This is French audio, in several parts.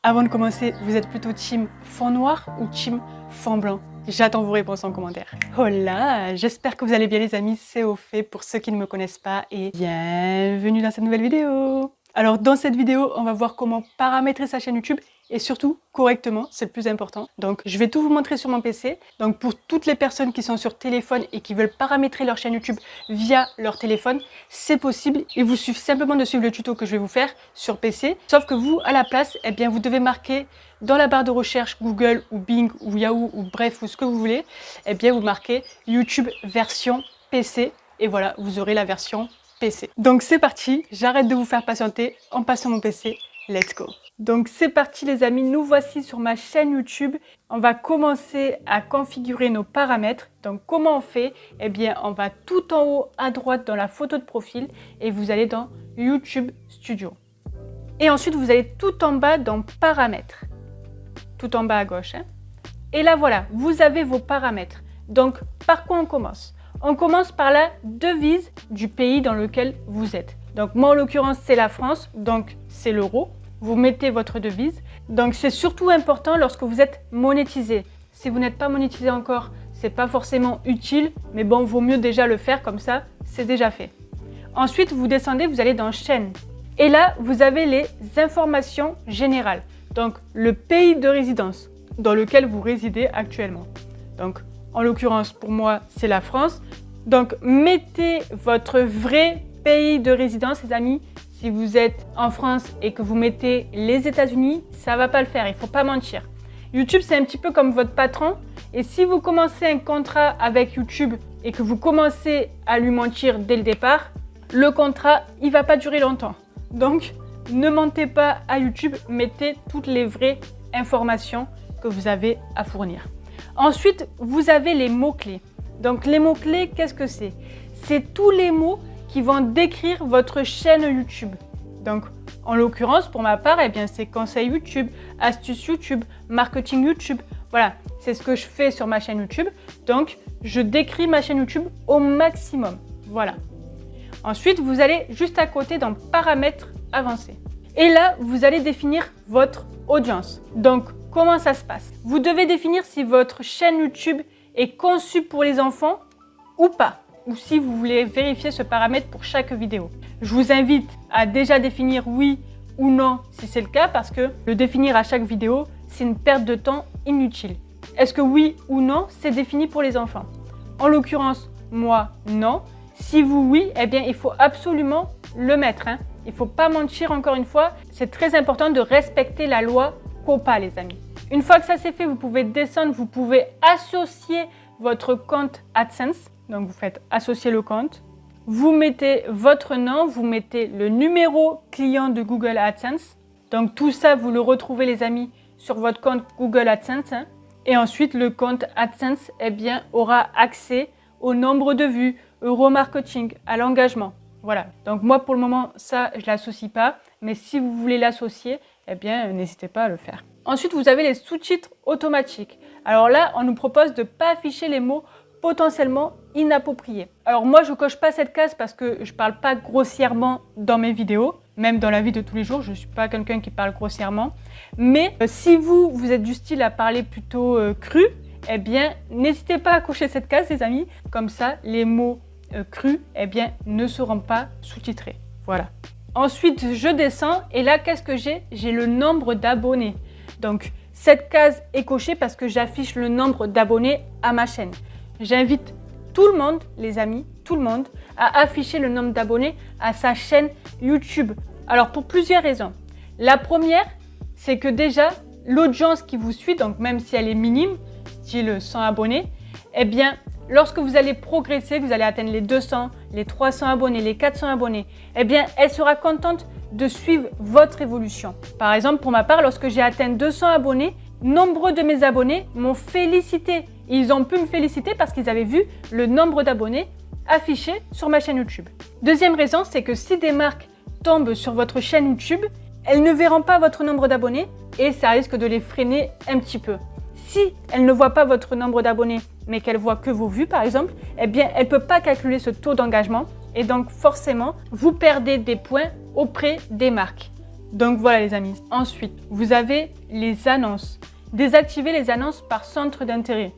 Avant de commencer, vous êtes plutôt team fond noir ou team fond blanc? J'attends vos réponses en commentaire. Hola, j'espère que vous allez bien les amis, c'est Ophé pour ceux qui ne me connaissent pas et bienvenue dans cette nouvelle vidéo. Alors dans cette vidéo, on va voir comment paramétrer sa chaîne YouTube et surtout correctement, c'est le plus important. Donc je vais tout vous montrer sur mon PC. Donc pour toutes les personnes qui sont sur téléphone et qui veulent paramétrer leur chaîne YouTube via leur téléphone, c'est possible. Il vous suffit simplement de suivre le tuto que je vais vous faire sur PC. Sauf que vous, à la place, eh bien vous devez marquer dans la barre de recherche Google ou Bing ou Yahoo ou bref ou ce que vous voulez, eh bien vous marquez YouTube version PC et voilà, vous aurez la version PC. Donc c'est parti, j'arrête de vous faire patienter, on passe sur mon PC, let's go. Donc c'est parti les amis, nous voici sur ma chaîne YouTube. On va commencer à configurer nos paramètres. Donc comment on fait? Eh bien on va tout en haut à droite dans la photo de profil et vous allez dans YouTube Studio. Et ensuite vous allez tout en bas dans paramètres. Tout en bas à gauche. Et là voilà, vous avez vos paramètres. Donc par quoi on commence? On commence par la devise du pays dans lequel vous êtes. Donc moi en l'occurrence c'est la France, donc c'est l'euro. Vous mettez votre devise. Donc c'est surtout important lorsque vous êtes monétisé. Si vous n'êtes pas monétisé encore, c'est pas forcément utile, mais bon, vaut mieux déjà le faire comme ça, c'est déjà fait. Ensuite vous descendez, vous allez dans chaîne. Et là vous avez les informations générales. Donc le pays de résidence dans lequel vous résidez actuellement. Donc en l'occurrence pour moi c'est la France. Donc mettez votre vrai pays de résidence les amis. Si vous êtes en France et que vous mettez les États-Unis, ça va pas le faire, il faut pas mentir. YouTube c'est un petit peu comme votre patron et si vous commencez un contrat avec YouTube et que vous commencez à lui mentir dès le départ, le contrat il va pas durer longtemps. Donc ne mentez pas à YouTube, mettez toutes les vraies informations que vous avez à fournir. Ensuite, vous avez les mots-clés. Donc les mots-clés, qu'est-ce que c'est? C'est tous les mots qui vont décrire votre chaîne YouTube. Donc en l'occurrence, pour ma part, eh bien, c'est conseil YouTube, astuces YouTube, marketing YouTube. Voilà, c'est ce que je fais sur ma chaîne YouTube. Donc je décris ma chaîne YouTube au maximum. Voilà. Ensuite, vous allez juste à côté dans paramètres avancés. Et là, vous allez définir votre audience. Donc, comment ça se passe? Vous devez définir si votre chaîne YouTube est conçue pour les enfants ou pas. Ou si vous voulez vérifier ce paramètre pour chaque vidéo. Je vous invite à déjà définir oui ou non si c'est le cas parce que le définir à chaque vidéo, c'est une perte de temps inutile. Est-ce que oui ou non, c'est défini pour les enfants? En l'occurrence, moi, non. Si vous, oui, eh bien, il faut absolument le mettre. Il ne faut pas mentir encore une fois. C'est très important de respecter la loi COPPA, les amis. Une fois que ça c'est fait, vous pouvez descendre, vous pouvez associer votre compte AdSense. Donc, vous faites associer le compte. Vous mettez votre nom, vous mettez le numéro client de Google AdSense. Donc, tout ça, vous le retrouvez, les amis, sur votre compte Google AdSense. Et ensuite, le compte AdSense, eh bien, aura accès au nombre de vues, au remarketing, à l'engagement. Voilà. Donc, moi, pour le moment, ça, je ne l'associe pas. Mais si vous voulez l'associer, eh bien, n'hésitez pas à le faire. Ensuite, vous avez les sous-titres automatiques. Alors là, on nous propose de ne pas afficher les mots potentiellement inappropriés. Alors moi, je coche pas cette case parce que je parle pas grossièrement dans mes vidéos. Même dans la vie de tous les jours, je suis pas quelqu'un qui parle grossièrement. Mais si vous êtes du style à parler plutôt cru, eh bien, n'hésitez pas à cocher cette case, les amis. Comme ça, les mots crus, eh bien, ne seront pas sous-titrés. Voilà. Ensuite, je descends et là, qu'est-ce que j'ai? J'ai le nombre d'abonnés. Donc, cette case est cochée parce que j'affiche le nombre d'abonnés à ma chaîne. J'invite tout le monde, les amis, tout le monde, à afficher le nombre d'abonnés à sa chaîne YouTube. Alors, pour plusieurs raisons. La première, c'est que déjà, l'audience qui vous suit, donc même si elle est minime, style 100 abonnés, eh bien, lorsque vous allez progresser, vous allez atteindre les 200, les 300 abonnés, les 400 abonnés, eh bien, elle sera contente de suivre votre évolution. Par exemple, pour ma part, lorsque j'ai atteint 200 abonnés, nombreux de mes abonnés m'ont félicité. Ils ont pu me féliciter parce qu'ils avaient vu le nombre d'abonnés affiché sur ma chaîne YouTube. Deuxième raison, c'est que si des marques tombent sur votre chaîne YouTube, elles ne verront pas votre nombre d'abonnés et ça risque de les freiner un petit peu. Si elles ne voient pas votre nombre d'abonnés, mais qu'elles voient que vos vues par exemple, eh bien, elles ne peuvent pas calculer ce taux d'engagement et donc forcément, vous perdez des points auprès des marques. Donc voilà les amis. Ensuite, vous avez les annonces. Désactiver les annonces par centre d'intérêt.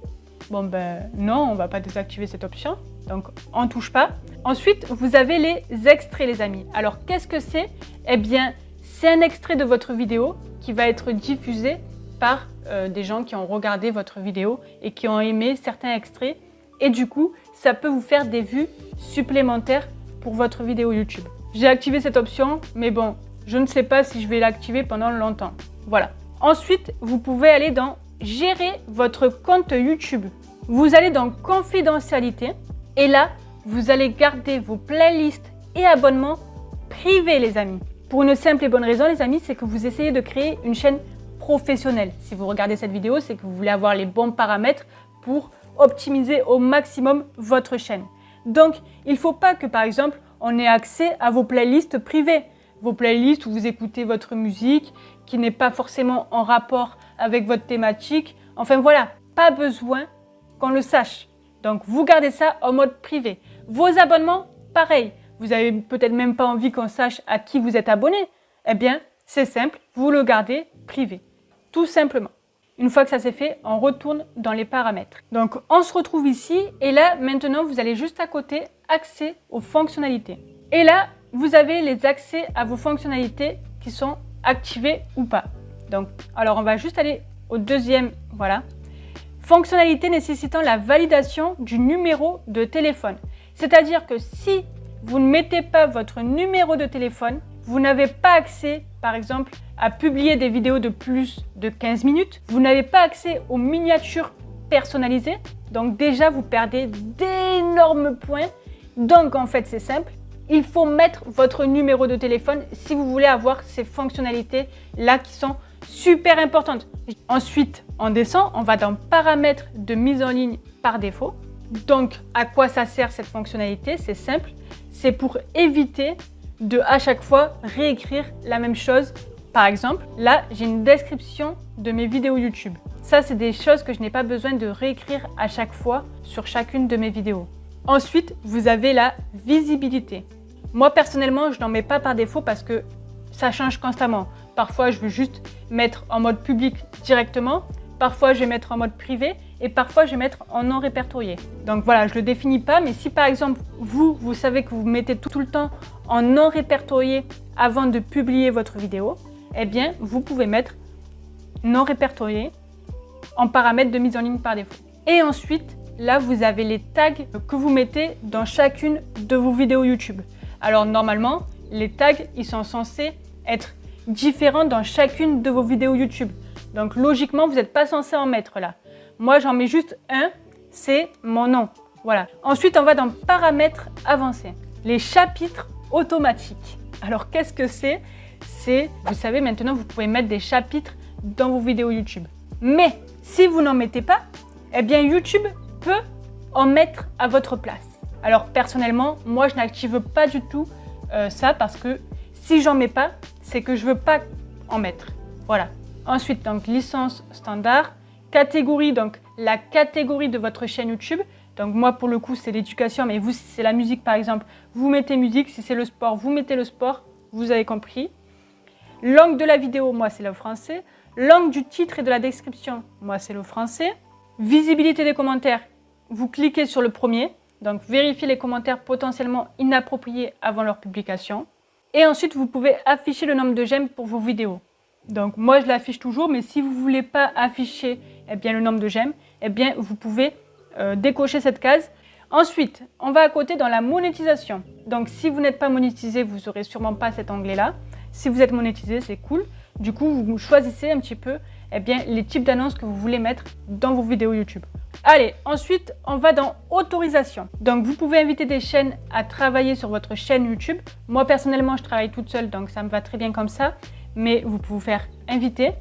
Bon ben non, on va pas désactiver cette option. Donc on touche pas. Ensuite, vous avez les extraits les amis. Alors qu'est-ce que c'est? Eh bien, c'est un extrait de votre vidéo qui va être diffusé par des gens qui ont regardé votre vidéo et qui ont aimé certains extraits. Et du coup, ça peut vous faire des vues supplémentaires pour votre vidéo YouTube. J'ai activé cette option, mais bon, je ne sais pas si je vais l'activer pendant longtemps. Voilà. Ensuite, vous pouvez aller dans « Gérer votre compte YouTube ». Vous allez dans « Confidentialité » et là, vous allez garder vos playlists et abonnements privés, les amis. Pour une simple et bonne raison, les amis, c'est que vous essayez de créer une chaîne professionnelle. Si vous regardez cette vidéo, c'est que vous voulez avoir les bons paramètres pour optimiser au maximum votre chaîne. Donc, il ne faut pas que, par exemple, on ait accès à vos playlists privées. Vos playlists où vous écoutez votre musique, qui n'est pas forcément en rapport avec votre thématique. Enfin voilà, pas besoin qu'on le sache. Donc, vous gardez ça en mode privé. Vos abonnements, pareil. Vous n'avez peut-être même pas envie qu'on sache à qui vous êtes abonné. Eh bien, c'est simple, vous le gardez privé. Tout simplement. Une fois que ça c'est fait, on retourne dans les paramètres. Donc, on se retrouve ici et là, maintenant, vous allez juste à côté, accès aux fonctionnalités. Et là, vous avez les accès à vos fonctionnalités qui sont activées ou pas. Donc, alors on va juste aller au deuxième, voilà. Fonctionnalité nécessitant la validation du numéro de téléphone. C'est-à-dire que si vous ne mettez pas votre numéro de téléphone, vous n'avez pas accès, par exemple, à publier des vidéos de plus de 15 minutes. Vous n'avez pas accès aux miniatures personnalisées. Donc déjà, vous perdez d'énormes points. Donc en fait, c'est simple. Il faut mettre votre numéro de téléphone si vous voulez avoir ces fonctionnalités-là qui sont super importantes. Ensuite, on descend, on va dans paramètres de mise en ligne par défaut. Donc, à quoi ça sert cette fonctionnalité? C'est simple. C'est pour éviter de à chaque fois réécrire la même chose. Par exemple, là, j'ai une description de mes vidéos YouTube. Ça, c'est des choses que je n'ai pas besoin de réécrire à chaque fois sur chacune de mes vidéos. Ensuite, vous avez la visibilité. Moi, personnellement, je n'en mets pas par défaut parce que ça change constamment. Parfois, je veux juste mettre en mode public directement. Parfois, je vais mettre en mode privé et parfois, je vais mettre en non répertorié. Donc voilà, je ne le définis pas, mais si par exemple, vous savez que vous mettez tout le temps en non répertorié avant de publier votre vidéo, eh bien, vous pouvez mettre non répertorié en paramètre de mise en ligne par défaut. Et ensuite, là, vous avez les tags que vous mettez dans chacune de vos vidéos YouTube. Alors normalement, les tags, ils sont censés être différents dans chacune de vos vidéos YouTube. Donc logiquement, vous n'êtes pas censé en mettre là. Moi, j'en mets juste un, c'est mon nom. Voilà. Ensuite, on va dans paramètres avancés. Les chapitres automatiques. Alors, qu'est-ce que c'est? C'est, vous savez, maintenant, vous pouvez mettre des chapitres dans vos vidéos YouTube. Mais si vous n'en mettez pas, eh bien, YouTube peut en mettre à votre place. Alors, personnellement, moi, je n'active pas du tout ça parce que si j'en mets pas, c'est que je veux pas en mettre. Voilà. Ensuite, donc, licence standard. Catégorie, donc, la catégorie de votre chaîne YouTube. Donc, moi, pour le coup, c'est l'éducation, mais vous, si c'est la musique, par exemple, vous mettez musique. Si c'est le sport, vous mettez le sport. Vous avez compris. Langue de la vidéo, moi, c'est le français. Langue du titre et de la description, moi, c'est le français. Visibilité des commentaires, vous cliquez sur le premier. Donc, vérifiez les commentaires potentiellement inappropriés avant leur publication. Et ensuite, vous pouvez afficher le nombre de j'aime pour vos vidéos. Donc, moi, je l'affiche toujours, mais si vous ne voulez pas afficher le nombre de j'aime, vous pouvez décocher cette case. Ensuite, on va à côté dans la monétisation. Donc, si vous n'êtes pas monétisé, vous n'aurez sûrement pas cet onglet-là. Si vous êtes monétisé, c'est cool. Du coup, vous choisissez un petit peu les types d'annonces que vous voulez mettre dans vos vidéos YouTube. Allez, ensuite, on va dans autorisation. Donc, vous pouvez inviter des chaînes à travailler sur votre chaîne YouTube. Moi, personnellement, je travaille toute seule, donc ça me va très bien comme ça. Mais vous pouvez vous faire inviter.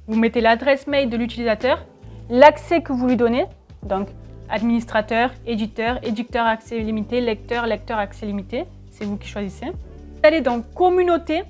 Vous mettez l'adresse mail de l'utilisateur, l'accès que vous lui donnez. Donc, administrateur, éditeur, éditeur accès limité, lecteur, lecteur accès limité. C'est vous qui choisissez. Vous allez dans communauté.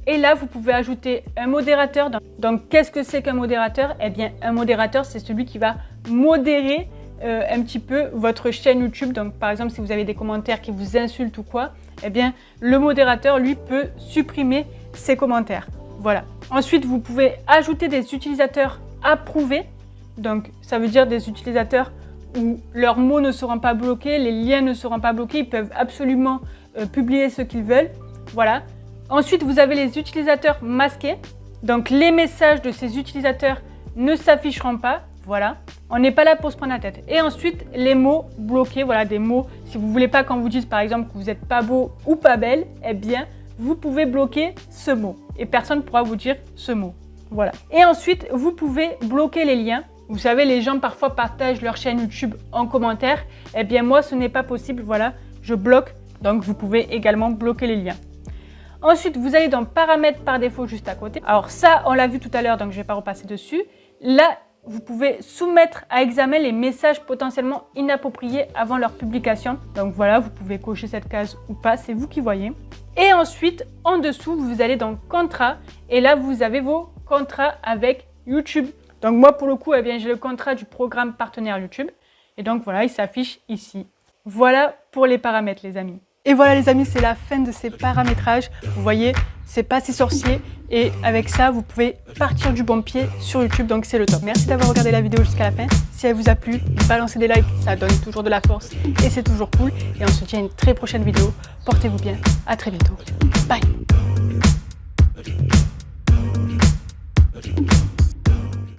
Et là, vous pouvez ajouter un modérateur. Donc, qu'est-ce que c'est qu'un modérateur? Eh bien, un modérateur, c'est celui qui va modérer un petit peu votre chaîne YouTube. Donc, par exemple, si vous avez des commentaires qui vous insultent ou quoi, eh bien, le modérateur, lui, peut supprimer ses commentaires. Voilà. Ensuite, vous pouvez ajouter des utilisateurs approuvés. Donc, ça veut dire des utilisateurs où leurs mots ne seront pas bloqués, les liens ne seront pas bloqués, ils peuvent absolument publier ce qu'ils veulent. Voilà. Ensuite, vous avez les utilisateurs masqués. Donc, les messages de ces utilisateurs ne s'afficheront pas. Voilà. On n'est pas là pour se prendre la tête. Et ensuite, les mots bloqués. Voilà, des mots. Si vous ne voulez pas qu'on vous dise, par exemple, que vous n'êtes pas beau ou pas belle, eh bien, vous pouvez bloquer ce mot. Et personne ne pourra vous dire ce mot. Voilà. Et ensuite, vous pouvez bloquer les liens. Vous savez, les gens parfois partagent leur chaîne YouTube en commentaire. Eh bien, moi, ce n'est pas possible. Voilà, je bloque. Donc, vous pouvez également bloquer les liens. Ensuite, vous allez dans paramètres par défaut juste à côté. Alors ça, on l'a vu tout à l'heure, donc je ne vais pas repasser dessus. Là, vous pouvez soumettre à examen les messages potentiellement inappropriés avant leur publication. Donc voilà, vous pouvez cocher cette case ou pas, c'est vous qui voyez. Et ensuite, en dessous, vous allez dans contrat. Et là, vous avez vos contrats avec YouTube. Donc moi, pour le coup, eh bien, j'ai le contrat du programme partenaire YouTube. Et donc voilà, il s'affiche ici. Voilà pour les paramètres, les amis. Et voilà les amis, c'est la fin de ces paramétrages. Vous voyez, c'est pas si sorcier. Et avec ça, vous pouvez partir du bon pied sur YouTube, donc c'est le top. Merci d'avoir regardé la vidéo jusqu'à la fin. Si elle vous a plu, balancez des likes, ça donne toujours de la force et c'est toujours cool. Et on se dit à une très prochaine vidéo. Portez-vous bien, à très bientôt. Bye.